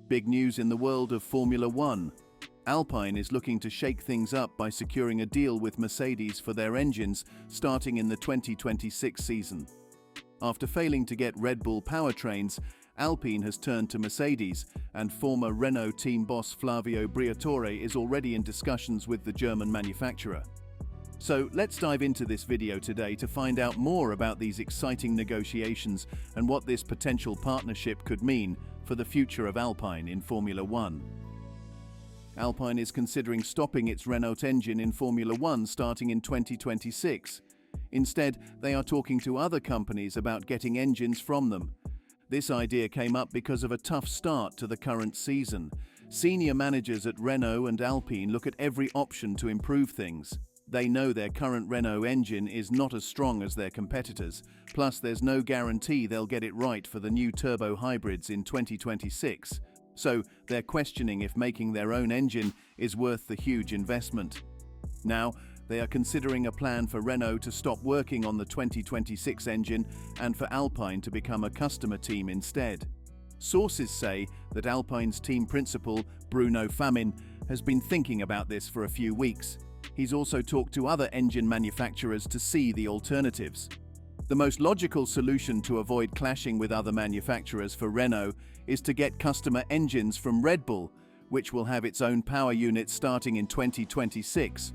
Big news in the world of Formula One. Alpine is looking to shake things up by securing a deal with Mercedes for their engines starting in the 2026 season. After failing to get Red Bull Powertrains, Alpine has turned to Mercedes, and former Renault team boss Flavio Briatore is already in discussions with the German manufacturer. So let's dive into this video today to find out more about these exciting negotiations and what this potential partnership could mean for the future of Alpine in Formula One. Alpine is considering stopping its Renault engine in Formula One starting in 2026. Instead, they are talking to other companies about getting engines from them. This idea came up because of a tough start to the current season. Senior managers at Renault and Alpine look at every option to improve things. They know their current Renault engine is not as strong as their competitors, plus there's no guarantee they'll get it right for the new turbo hybrids in 2026. So they're questioning if making their own engine is worth the huge investment. Now, they are considering a plan for Renault to stop working on the 2026 engine and for Alpine to become a customer team instead. Sources say that Alpine's team principal, Bruno Famin, has been thinking about this for a few weeks. He's also talked to other engine manufacturers to see the alternatives. The most logical solution to avoid clashing with other manufacturers for Renault is to get customer engines from Red Bull, which will have its own power unit starting in 2026.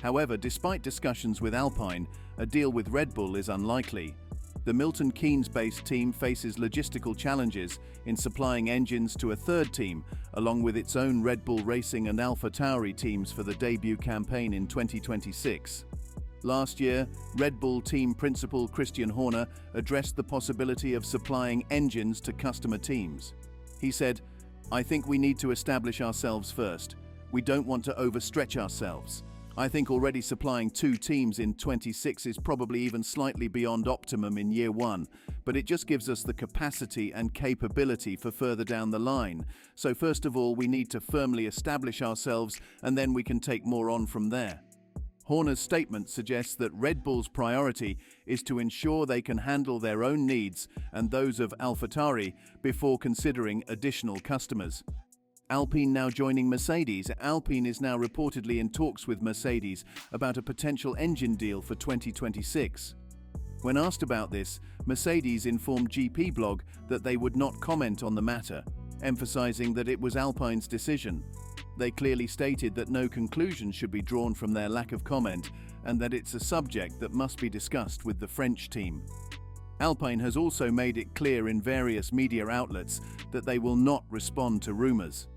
However, despite discussions with Alpine, a deal with Red Bull is unlikely. The Milton Keynes-based team faces logistical challenges in supplying engines to a third team, along with its own Red Bull Racing and AlphaTauri teams for the debut campaign in 2026. Last year, Red Bull team principal Christian Horner addressed the possibility of supplying engines to customer teams. He said, "I think we need to establish ourselves first. We don't want to overstretch ourselves. I think already supplying 2 teams in 26 is probably even slightly beyond optimum in year 1, but it just gives us the capacity and capability for further down the line. So first of all, we need to firmly establish ourselves, and then we can take more on from there." Horner's statement suggests that Red Bull's priority is to ensure they can handle their own needs and those of AlphaTauri before considering additional customers. Alpine now joining Mercedes. Alpine is now reportedly in talks with Mercedes about a potential engine deal for 2026. When asked about this, Mercedes informed GP Blog that they would not comment on the matter, emphasizing that it was Alpine's decision. They clearly stated that no conclusion should be drawn from their lack of comment and that it's a subject that must be discussed with the French team. Alpine has also made it clear in various media outlets that they will not respond to rumors.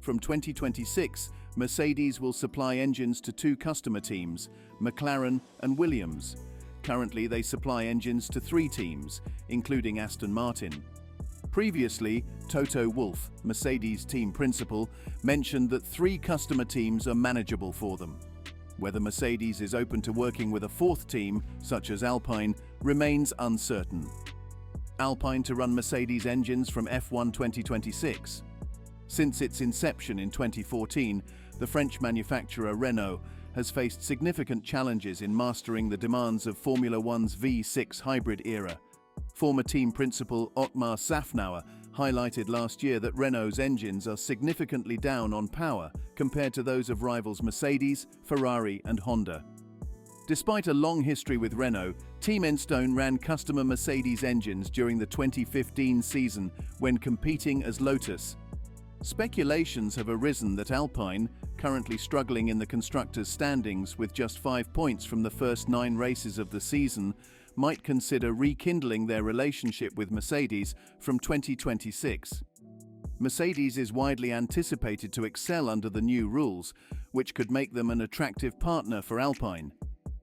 From 2026, Mercedes will supply engines to 2 customer teams, McLaren and Williams. Currently, they supply engines to 3 teams, including Aston Martin. Previously, Toto Wolff, Mercedes team principal, mentioned that 3 customer teams are manageable for them. Whether Mercedes is open to working with a 4th team, such as Alpine, remains uncertain. Alpine to run Mercedes engines from F1 2026. Since its inception in 2014, the French manufacturer Renault has faced significant challenges in mastering the demands of Formula One's V6 hybrid era. Former team principal Otmar Szafnauer highlighted last year that Renault's engines are significantly down on power compared to those of rivals Mercedes, Ferrari and Honda. Despite a long history with Renault, Team Enstone ran customer Mercedes engines during the 2015 season when competing as Lotus. Speculations have arisen that Alpine, currently struggling in the constructors' standings with just 5 points from the first 9 races of the season, might consider rekindling their relationship with Mercedes from 2026. Mercedes is widely anticipated to excel under the new rules, which could make them an attractive partner for Alpine.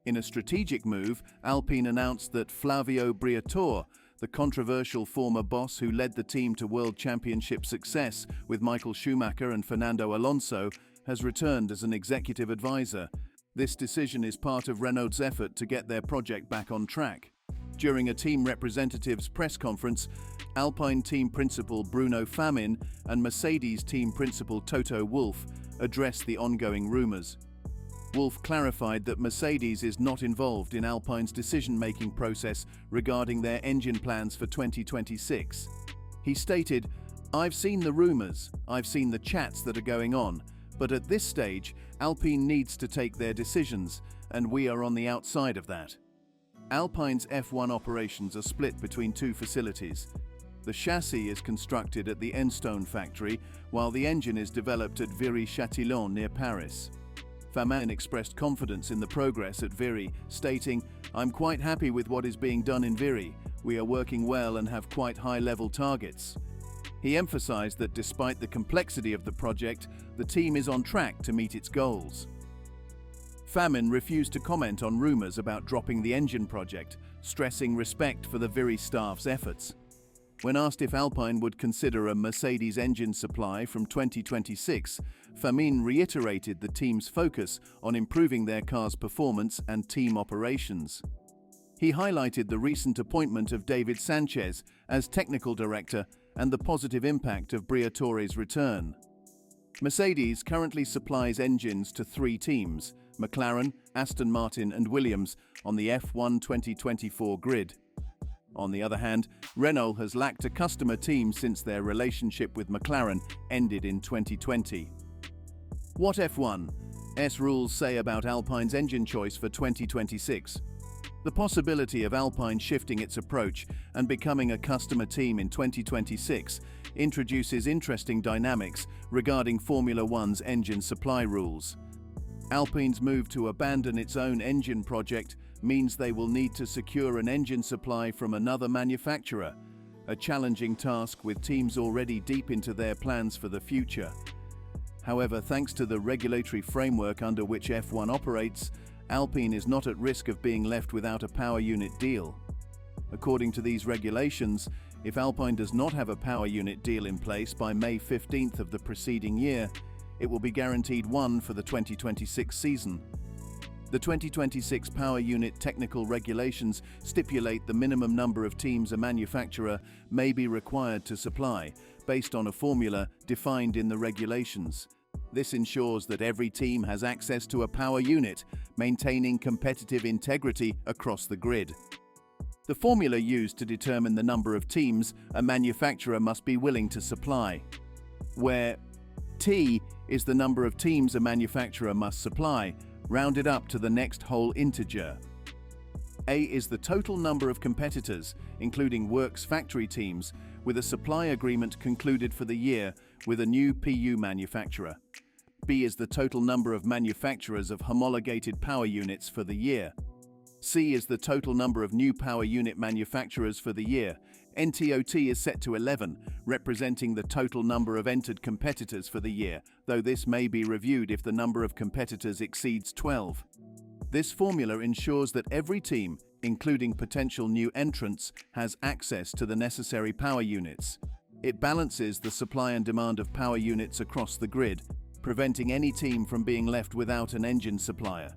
In a strategic move, Alpine announced that Flavio Briatore, the controversial former boss who led the team to World Championship success with Michael Schumacher and Fernando Alonso, has returned as an executive advisor. This decision is part of Renault's effort to get their project back on track. During a team representative's press conference, Alpine team principal Bruno Famin and Mercedes team principal Toto Wolff addressed the ongoing rumors. Wolff clarified that Mercedes is not involved in Alpine's decision-making process regarding their engine plans for 2026. He stated, I've seen the rumors, I've seen the chats that are going on, but at this stage, Alpine needs to take their decisions, and we are on the outside of that. Alpine's F1 operations are split between two facilities. The chassis is constructed at the Enstone factory, while the engine is developed at Viry-Châtillon near Paris. Famin expressed confidence in the progress at Viry, stating, "I'm quite happy with what is being done in Viry. We are working well and have quite high-level targets." He emphasized that despite the complexity of the project, the team is on track to meet its goals. Famin refused to comment on rumors about dropping the engine project, stressing respect for the Viry staff's efforts. When asked if Alpine would consider a Mercedes engine supply from 2026, Famin reiterated the team's focus on improving their car's performance and team operations. He highlighted the recent appointment of David Sanchez as technical director and the positive impact of Briatore's return. Mercedes currently supplies engines to 3 teams, McLaren, Aston Martin and Williams, on the F1 2024 grid. On the other hand, Renault has lacked a customer team since their relationship with McLaren ended in 2020. What F1's rules say about Alpine's engine choice for 2026? The possibility of Alpine shifting its approach and becoming a customer team in 2026 introduces interesting dynamics regarding Formula One's engine supply rules. Alpine's move to abandon its own engine project means they will need to secure an engine supply from another manufacturer, a challenging task with teams already deep into their plans for the future. However, thanks to the regulatory framework under which F1 operates, Alpine is not at risk of being left without a power unit deal. According to these regulations, if Alpine does not have a power unit deal in place by May 15th of the preceding year, it will be guaranteed one for the 2026 season. The 2026 power unit technical regulations stipulate the minimum number of teams a manufacturer may be required to supply, based on a formula defined in the regulations. This ensures that every team has access to a power unit, maintaining competitive integrity across the grid. The formula used to determine the number of teams a manufacturer must be willing to supply, where T is the number of teams a manufacturer must supply, rounded up to the next whole integer. A is the total number of competitors, including works factory teams, with a supply agreement concluded for the year with a new PU manufacturer. B is the total number of manufacturers of homologated power units for the year. C is the total number of new power unit manufacturers for the year. NTOT is set to 11, representing the total number of entered competitors for the year, though this may be reviewed if the number of competitors exceeds 12. This formula ensures that every team, including potential new entrants, has access to the necessary power units. It balances the supply and demand of power units across the grid, preventing any team from being left without an engine supplier.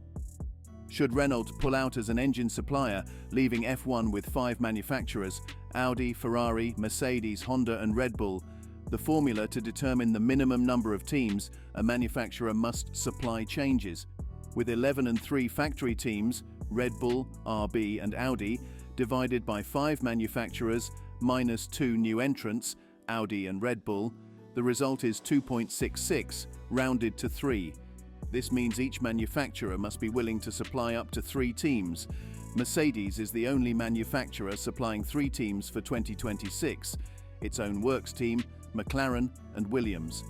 Should Renault pull out as an engine supplier, leaving F1 with 5 manufacturers, Audi, Ferrari, Mercedes, Honda and Red Bull, the formula to determine the minimum number of teams a manufacturer must supply changes, with 11 and 3 factory teams, Red Bull, RB and Audi, divided by 5 manufacturers minus 2 new entrants, Audi and Red Bull. The result is 2.66, rounded to 3. This means each manufacturer must be willing to supply up to 3 teams. Mercedes is the only manufacturer supplying 3 teams for 2026, its own works team, McLaren and Williams.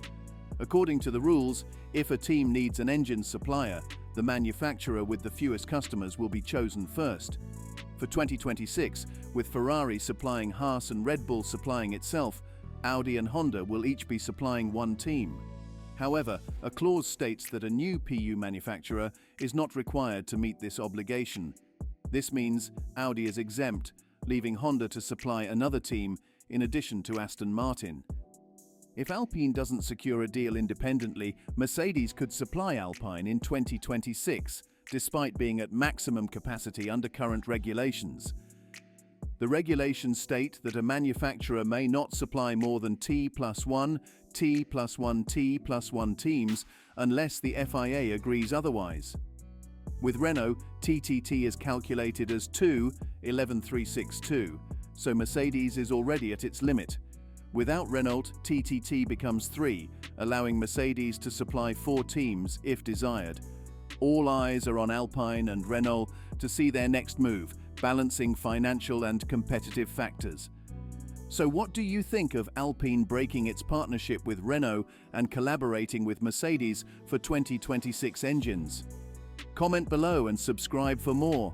According to the rules, if a team needs an engine supplier, the manufacturer with the fewest customers will be chosen first. For 2026, with Ferrari supplying Haas and Red Bull supplying itself, Audi and Honda will each be supplying 1 team. However, a clause states that a new PU manufacturer is not required to meet this obligation. This means Audi is exempt, leaving Honda to supply another team in addition to Aston Martin. If Alpine doesn't secure a deal independently, Mercedes could supply Alpine in 2026, despite being at maximum capacity under current regulations. The regulations state that a manufacturer may not supply more than T+1, T+1, T+1 teams unless the FIA agrees otherwise. With Renault, TTT is calculated as 2, 11,362, so Mercedes is already at its limit. Without Renault, TTT becomes 3, allowing Mercedes to supply 4 teams if desired. All eyes are on Alpine and Renault to see their next move, balancing financial and competitive factors. So what do you think of Alpine breaking its partnership with Renault and collaborating with Mercedes for 2026 engines? Comment below and subscribe for more.